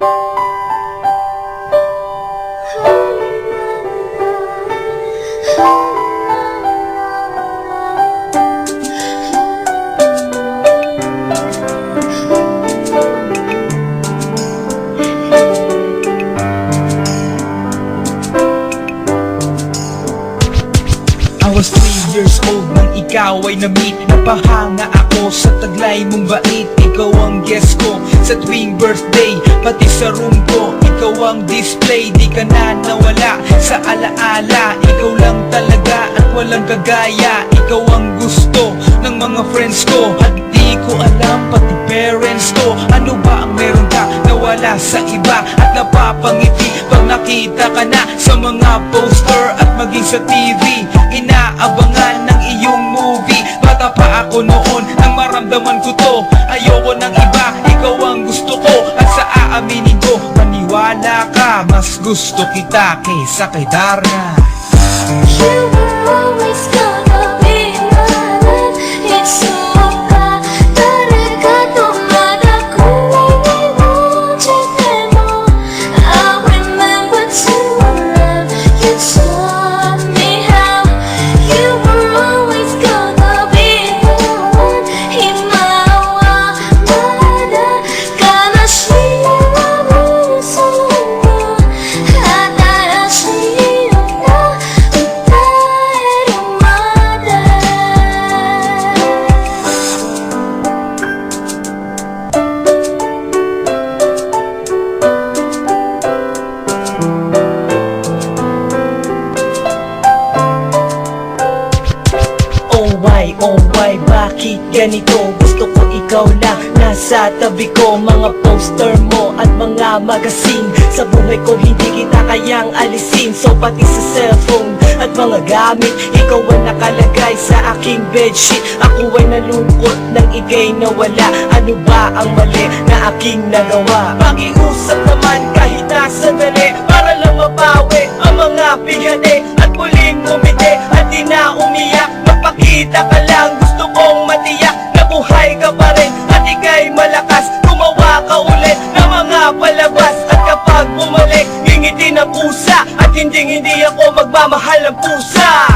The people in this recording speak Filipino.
I was 3 years old nang ikaw ay na-meet. Napahanga ako sa taglay mong bait. Ikaw ang guest ko sa tuwing birthday, pati sa room ko. Ikaw ang display, di ka na nawala sa alaala. Ikaw lang talaga at walang kagaya. Ikaw ang gusto ng mga friends ko, at di ko alam pati parents ko. Ano ba ang meron ka na wala sa iba, at napapangiti pag nakita ka na sa mga poster at maging sa TV. Inaabangan ng iyong movie. Bata pa ako noon nang maramdaman ko to. Ayoko ng iba, ikaw ang gusto ko. At sa aaminin ko, maniwala ka, mas gusto kita kaysa kay Darna. You were always gonna be mine. It's so Oh why, bakit ganito? Gusto ko ikaw lang nasa tabi ko. Mga poster mo at mga magazine, sa buhay ko hindi kita kayang alisin. So pati sa cellphone at mga gamit, ikaw ang nakalagay sa aking bedsheet. Ako ay nalungkot nang ika'y nawala. Ano ba ang mali na aking nagawa? Pakiusap naman kahit na sandali, para lang mabawi ang mga bigani at muling umiti at di na umiyak. Magpakita ka lang, gusto kong matiyak na buhay ka pa rin at ika'y malakas. Gumawa ka ulit ng mga palabas, at kapag bumalik, ngingiti na pusa. At hindi ako magmamahal ng pusa.